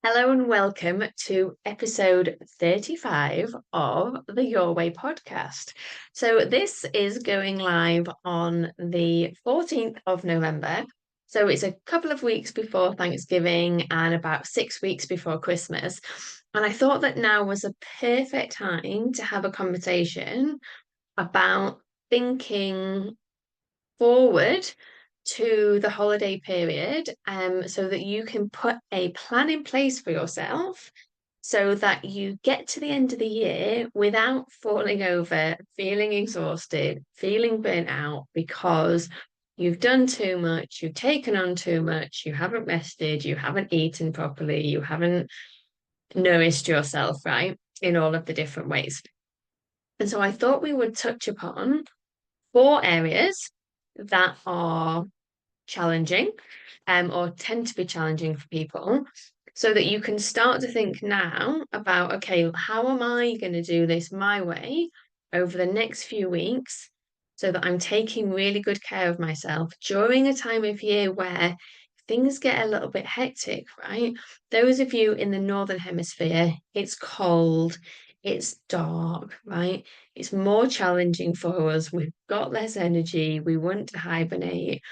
Hello and welcome to episode 35 of the Your Way podcast. So, this is going live on the 14th of November. So, it's a couple of weeks before Thanksgiving and about 6 weeks before Christmas. And I thought that now was a perfect time to have a conversation about thinking forward to the holiday period, so that you can put a plan in place for yourself so that you get to the end of the year without falling over, feeling exhausted, feeling burnt out because you've done too much, you've taken on too much, you haven't rested, you haven't eaten properly, you haven't nourished yourself, right, in all of the different ways. And so I thought we would touch upon four areas that are challenging, or tend to be challenging for people, so that you can start to think now about, okay, how am I going to do this my way over the next few weeks so that I'm taking really good care of myself during a time of year where things get a little bit hectic, right? Those of you in the Northern Hemisphere, it's cold, it's dark, right? It's more challenging for us. We've got less energy. We want to hibernate.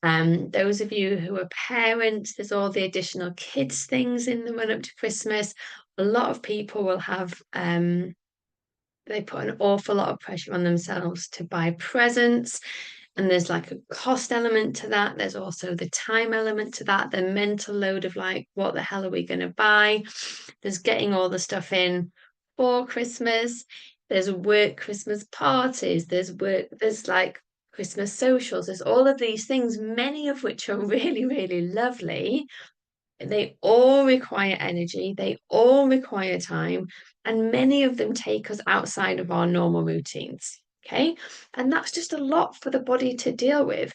Those of you who are parents, there's all the additional kids things in the run up to Christmas. A lot of people will have, they put an awful lot of pressure on themselves to buy presents. And there's like a cost element to that. There's also the time element to that, the mental load of like, what the hell are we going to buy? There's getting all the stuff in for Christmas. There's work Christmas parties. There's like Christmas socials. There's all of these things, many of which are really, really lovely. They all require energy, they all require time, and many of them take us outside of our normal routines. Okay. And that's just a lot for the body to deal with.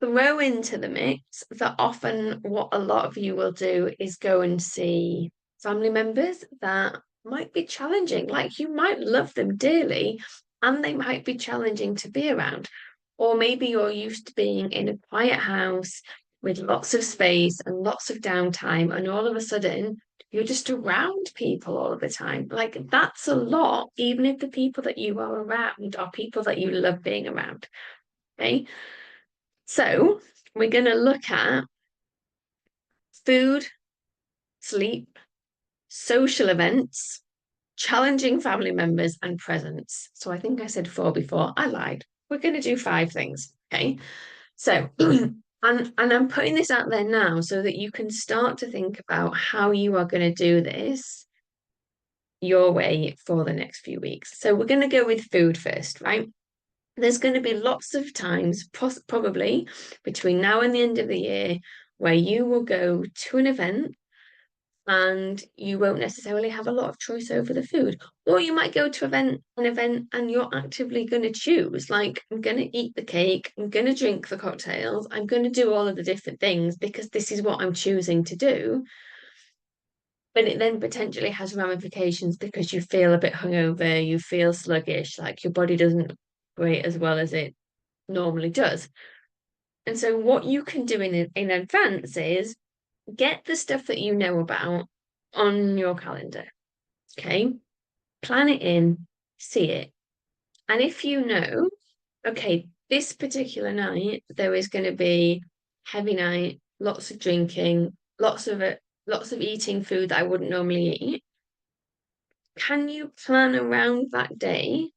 Throw into the mix that often what a lot of you will do is go and see family members that might be challenging. Like you might love them dearly and they might be challenging to be around. Or maybe you're used to being in a quiet house with lots of space and lots of downtime, and all of a sudden you're just around people all of the time. Like that's a lot, even if the people that you are around are people that you love being around. Okay. So we're going to look at food, sleep, social events, challenging family members, and presents. So I think I said four before. I lied. We're going to do five things. Okay. So, and I'm putting this out there now so that you can start to think about how you are going to do this your way for the next few weeks. So we're going to go with food first, right? There's going to be lots of times, probably between now and the end of the year, where you will go to an event and you won't necessarily have a lot of choice over the food. Or you might go to an event and you're actively going to choose, like, I'm going to eat the cake, I'm going to drink the cocktails, I'm going to do all of the different things because this is what I'm choosing to do. But it then potentially has ramifications because you feel a bit hungover, you feel sluggish, like your body doesn't operate as well as it normally does. And so what you can do in advance is get the stuff that you know about on your calendar. Okay. Plan it in, see it. And if you know, okay, this particular night there is going to be heavy night, lots of drinking, lots of eating food that I wouldn't normally eat. Can you plan around that day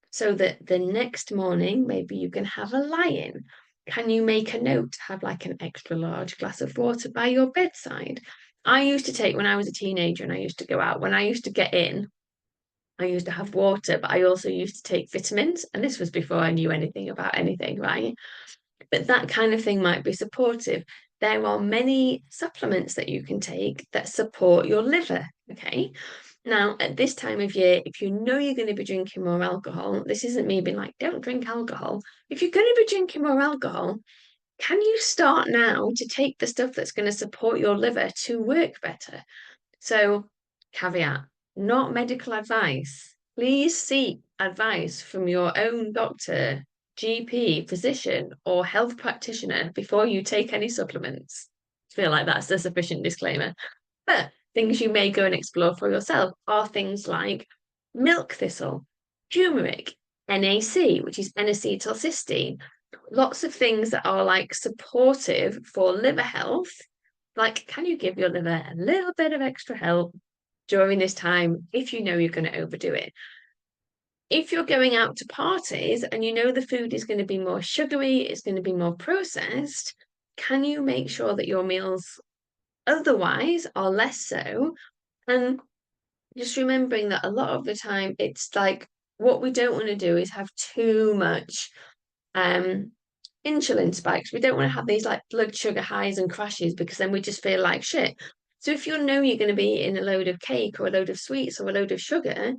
so that the next morning maybe you can have a lie-in? Can you make a note to have like an extra large glass of water by your bedside? I used to take when I was a teenager and I used to go out, when I used to get in, I used to have water, but I also used to take vitamins. And this was before I knew anything about anything, right? But that kind of thing might be supportive. There are many supplements that you can take that support your liver. Okay. Now, at this time of year, if you know you're going to be drinking more alcohol, this isn't me being like, don't drink alcohol. If you're going to be drinking more alcohol, can you start now to take the stuff that's going to support your liver to work better? So, caveat, not medical advice. Please seek advice from your own doctor GP, physician, or health practitioner before you take any supplements. I feel like that's a sufficient disclaimer. But things you may go and explore for yourself are things like milk thistle, turmeric, NAC, which is N-acetylcysteine. Lots of things that are like supportive for liver health. Like, can you give your liver a little bit of extra help during this time if you know you're going to overdo it? If you're going out to parties and you know the food is going to be more sugary, it's going to be more processed, can you make sure that your meals otherwise are less so? And just remembering that a lot of the time it's like what we don't want to do is have too much um insulin spikes. We don't want to have these like blood sugar highs and crashes because then we just feel like shit. So if you know you're going to be eating a load of cake or a load of sweets or a load of sugar,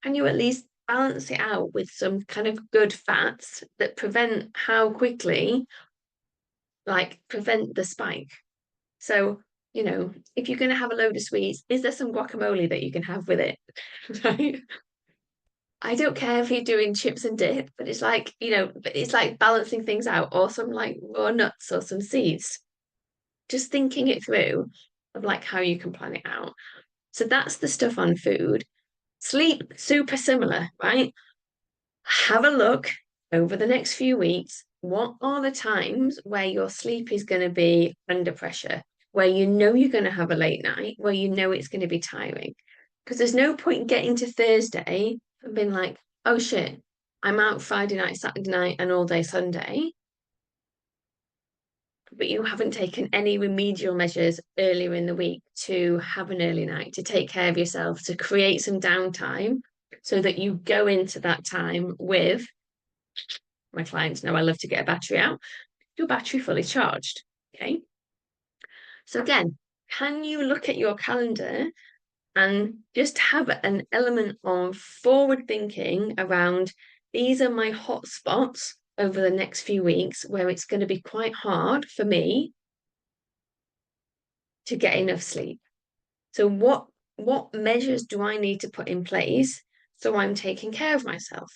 can you at least balance it out with some kind of good fats that prevent how quickly, like prevent the spike? So, if you're going to have a load of sweets, is there some guacamole that you can have with it? Right? I don't care if you're doing chips and dip, but it's like balancing things out or some like raw nuts or some seeds. Just thinking it through of like how you can plan it out. So that's the stuff on food. Sleep, super similar, right? Have a look over the next few weeks. What are the times where your sleep is going to be under pressure, where you know you're going to have a late night, where you know it's going to be tiring? Because there's no point getting to Thursday and being like, oh shit, I'm out Friday night, Saturday night, and all day Sunday, but you haven't taken any remedial measures earlier in the week to have an early night, to take care of yourself, to create some downtime so that you go into that time with my clients know I love to get a battery out, your battery fully charged. Okay. So again, can you look at your calendar and just have an element of forward thinking around these are my hot spots over the next few weeks where it's going to be quite hard for me to get enough sleep. So what measures do I need to put in place so I'm taking care of myself?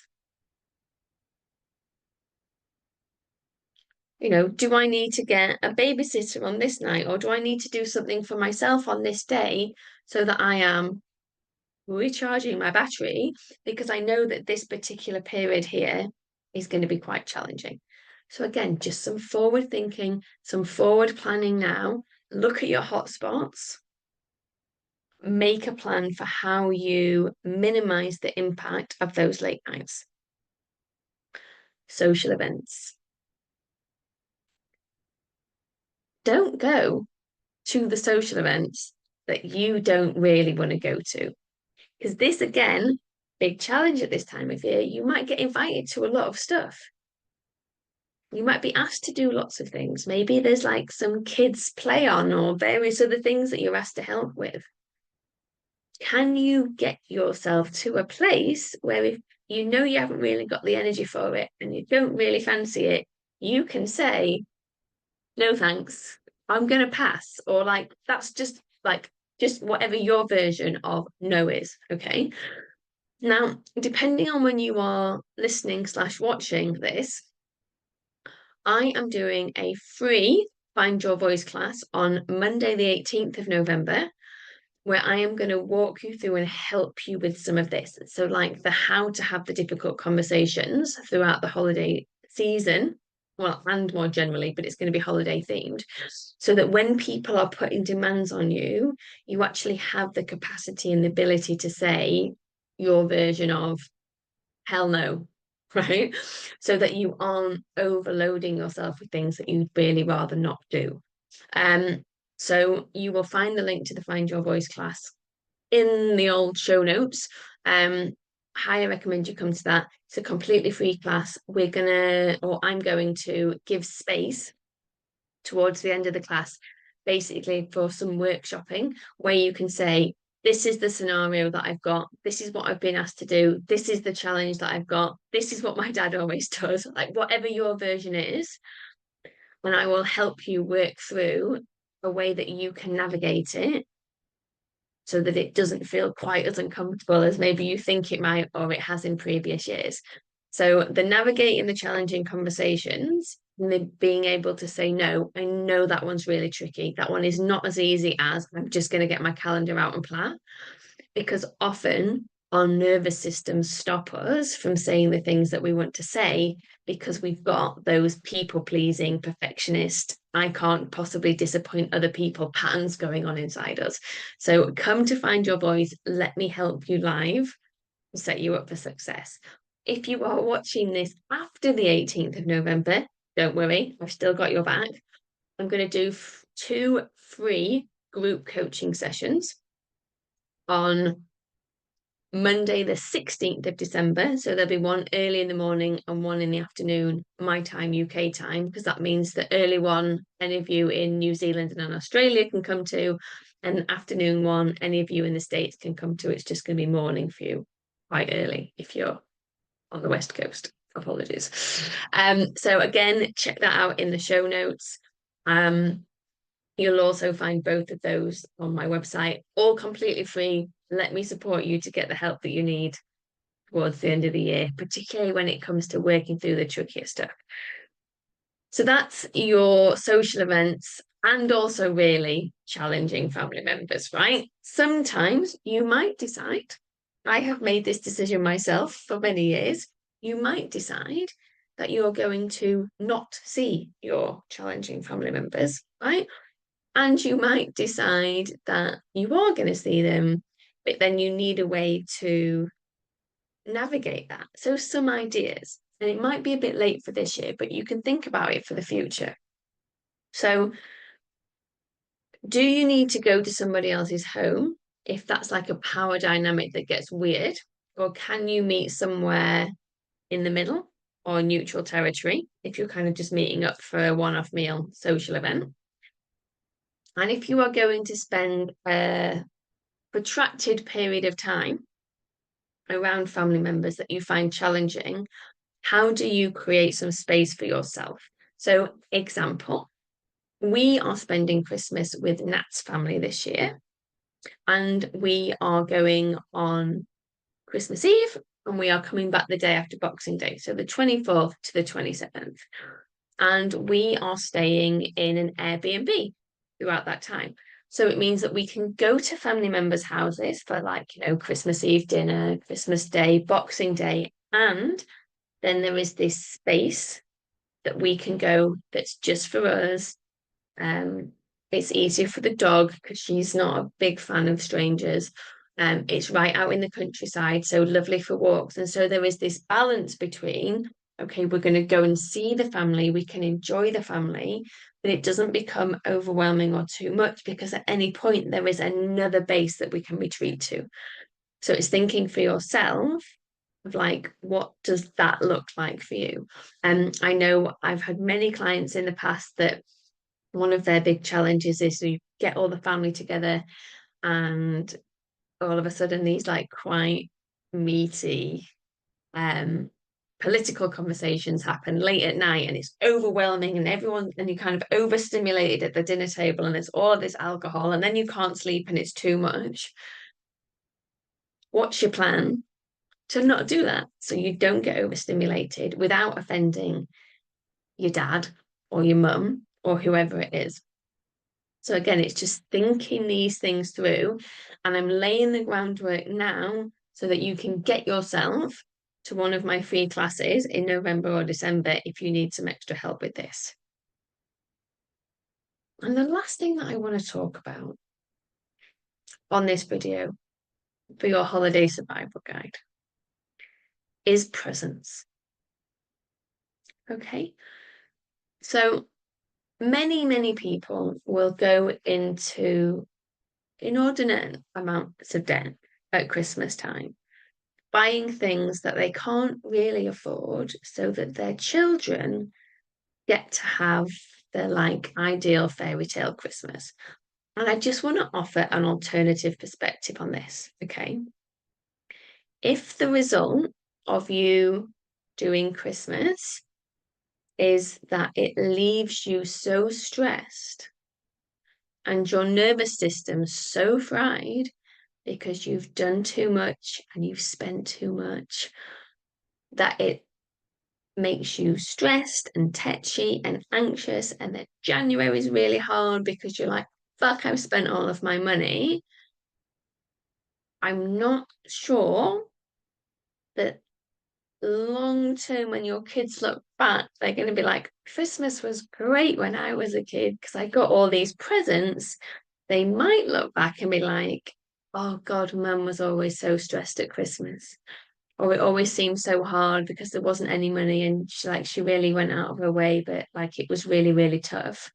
Do I need to get a babysitter on this night, or do I need to do something for myself on this day so that I am recharging my battery? Because I know that this particular period here is going to be quite challenging. So, again, just some forward thinking, some forward planning now. Look at your hotspots, make a plan for how you minimize the impact of those late nights. Social events. Don't go to the social events that you don't really want to go to. Because this, again, big challenge at this time of year, you might get invited to a lot of stuff. You might be asked to do lots of things. Maybe there's like some kids' play on or various other things that you're asked to help with. Can you get yourself to a place where if you know you haven't really got the energy for it and you don't really fancy it, you can say, no thanks, I'm going to pass. Or like, that's just whatever your version of no is. Okay. Now, depending on when you are listening/watching this, I am doing a free Find Your Voice class on Monday, the 18th of November, where I am going to walk you through and help you with some of this. So, like the how to have the difficult conversations throughout the holiday season, well, and more generally, but it's going to be holiday themed, so that when people are putting demands on you, you actually have the capacity and the ability to say your version of hell no, right? So that you aren't overloading yourself with things that you'd really rather not do. Um, so you will find the link to the Find Your Voice class in the old show notes. Highly recommend you come to that. It's a completely free class. I'm going to give space towards the end of the class, basically for some workshopping where you can say, this is the scenario that I've got. This is what I've been asked to do. This is the challenge that I've got. This is what my dad always does. Like whatever your version is, and I will help you work through a way that you can navigate it so that it doesn't feel quite as uncomfortable as maybe you think it might or it has in previous years. So the navigating the challenging conversations and the being able to say no, I know that one's really tricky. That one is not as easy as I'm just going to get my calendar out and plan, because often our nervous systems stop us from saying the things that we want to say because we've got those people pleasing, perfectionist, I can't possibly disappoint other people patterns going on inside us. So come to find your voice. Let me help you live, set you up for success. If you are watching this after the 18th of November, don't worry, I've still got your back. I'm going to do 2 free group coaching sessions on Monday, the 16th of December. So there'll be one early in the morning and one in the afternoon, my time, UK time, because that means the early one, any of you in New Zealand and in Australia can come to, and the afternoon one, any of you in the States can come to. It's just going to be morning for you, quite early if you're on the West Coast. Apologies. So again, check that out in the show notes. You'll also find both of those on my website, all completely free. Let me support you to get the help that you need towards the end of the year, particularly when it comes to working through the trickier stuff. So that's your social events and also really challenging family members, right? Sometimes you might decide, I have made this decision myself for many years, you might decide that you're going to not see your challenging family members, right? And you might decide that you are going to see them, but then you need a way to navigate that. So, some ideas, and it might be a bit late for this year, but you can think about it for the future. So, do you need to go to somebody else's home if that's like a power dynamic that gets weird? Or can you meet somewhere in the middle or neutral territory if you're kind of just meeting up for a one-off meal social event? And if you are going to spend a protracted period of time around family members that you find challenging, how do you create some space for yourself? So, example, we are spending Christmas with Nat's family this year, and we are going on Christmas Eve, and we are coming back the day after Boxing Day, so the 24th to the 27th. And we are staying in an Airbnb throughout that time. So it means that we can go to family members' houses for, like, Christmas Eve dinner, Christmas Day, Boxing Day, and then there is this space that we can go that's just for us. It's easier for the dog because she's not a big fan of strangers. It's right out in the countryside, so lovely for walks. And so there is this balance between, okay, we're going to go and see the family, we can enjoy the family, but it doesn't become overwhelming or too much because at any point there is another base that we can retreat to. So it's thinking for yourself of like, what does that look like for you? And I know I've had many clients in the past that one of their big challenges is to get all the family together, and all of a sudden these like quite meaty political conversations happen late at night, and it's overwhelming, and you're kind of overstimulated at the dinner table, and there's all this alcohol, and then you can't sleep and it's too much. What's your plan to not do that so you don't get overstimulated without offending your dad or your mum or whoever it is? So again, it's just thinking these things through, and I'm laying the groundwork now so that you can get yourself to one of my free classes in November or December if you need some extra help with this. And the last thing that I want to talk about on this video for your holiday survival guide is presence. Okay. So many people will go into inordinate amounts of debt at Christmas time, buying things that they can't really afford so that their children get to have their like ideal fairy tale Christmas. And I just want to offer an alternative perspective on this. Okay. If the result of you doing Christmas is that it leaves you so stressed and your nervous system so fried because you've done too much and you've spent too much, that it makes you stressed and tetchy and anxious, and then January is really hard because you're like, fuck, I've spent all of my money. I'm not sure that long term, when your kids look back, they're going to be like, Christmas was great when I was a kid because I got all these presents. They might look back and be like, oh God, mum was always so stressed at Christmas. Or it always seemed so hard because there wasn't any money and she really went out of her way, but like it was really, really tough.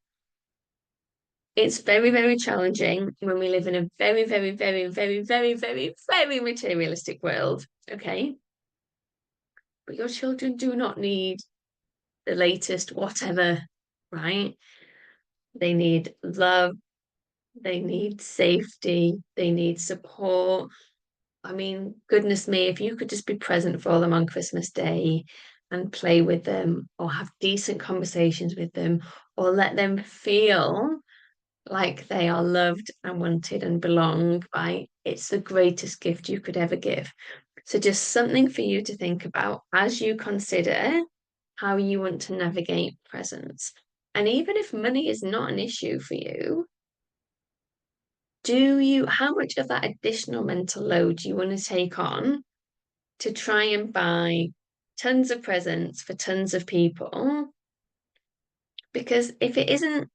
It's very, very challenging when we live in a very, very, very, very, very, very, very materialistic world. Okay. But your children do not need the latest whatever, right? They need love, they need safety, they need support. I mean, goodness me, if you could just be present for them on Christmas Day and play with them or have decent conversations with them or let them feel like they are loved and wanted and belong, right? It's the greatest gift you could ever give. So, just something for you to think about as you consider how you want to navigate presence. And even if money is not an issue for you, how much of that additional mental load do you want to take on to try and buy tons of presents for tons of people? Because if it isn't,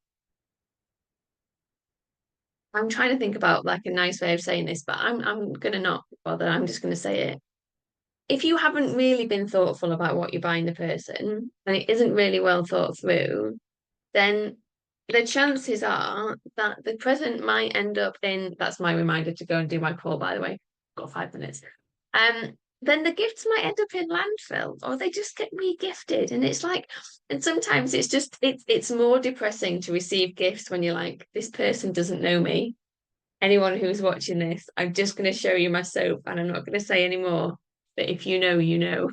I'm trying to think about like a nice way of saying this, but I'm gonna not bother. I'm just gonna say it. If you haven't really been thoughtful about what you're buying the person and it isn't really well thought through, then the chances are that the present might end up in, that's my reminder to go and do my call, by the way. Got 5 minutes. Then the gifts might end up in landfill or they just get re-gifted. And it's like, and sometimes it's more depressing to receive gifts when you're like, this person doesn't know me. Anyone who's watching this, I'm just going to show you my soap and I'm not going to say any more. But if you know, you know,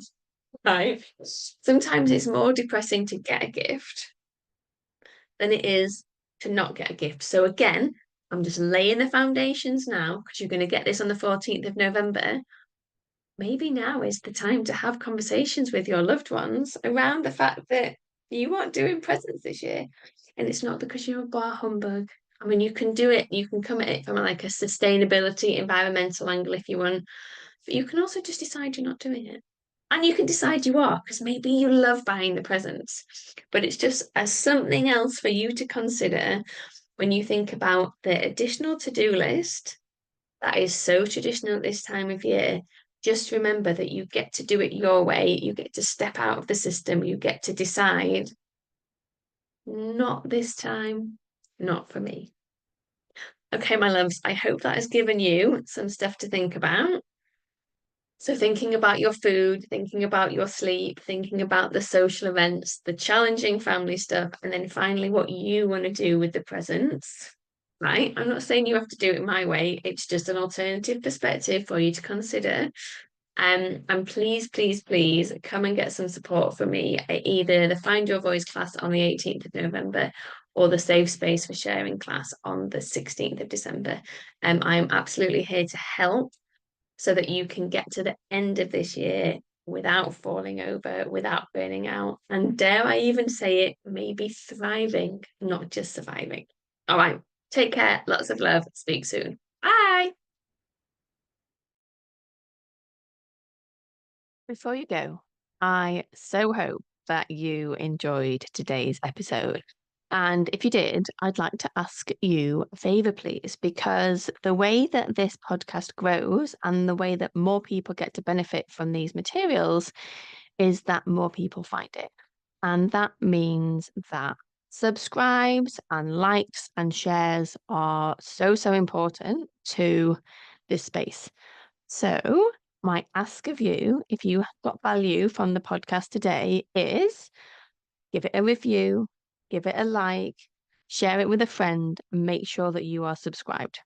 right? Sometimes it's more depressing to get a gift than it is to not get a gift. So again, I'm just laying the foundations now because you're going to get this on the 14th of November. Maybe now is the time to have conversations with your loved ones around the fact that you aren't doing presents this year. And it's not because you're a bar humbug. I mean, you can do it, you can come at it from like a sustainability, environmental angle if you want, but you can also just decide you're not doing it. And you can decide you are, because maybe you love buying the presents, but it's just as something else for you to consider when you think about the additional to-do list that is so traditional at this time of year. Just remember that you get to do it your way. You get to step out of the system. You get to decide, not this time, not for me. Okay, my loves, I hope that has given you some stuff to think about. So, thinking about your food, thinking about your sleep, thinking about the social events, the challenging family stuff, and then finally what you want to do with the presents, right? I'm not saying you have to do it my way, it's just an alternative perspective for you to consider. And please, please, please come and get some support from me at either the Find Your Voice class on the 18th of November or the Safe Space for Sharing class on the 16th of December. I'm absolutely here to help so that you can get to the end of this year without falling over, without burning out, and dare I even say it, maybe thriving, not just surviving. All right, take care, lots of love, speak soon. Bye. Before you go, I so hope that you enjoyed today's episode. And if you did, I'd like to ask you a favor, please, because the way that this podcast grows and the way that more people get to benefit from these materials is that more people find it. And that means that subscribes and likes and shares are so, so important to this space. So, my ask of you, if you got value from the podcast today, is give it a review, give it a like, share it with a friend, and make sure that you are subscribed.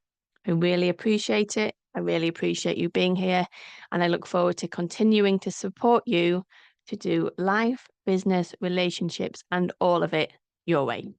I really appreciate it. I really appreciate you being here. And I look forward to continuing to support you to do life, business, relationships, and all of it your way.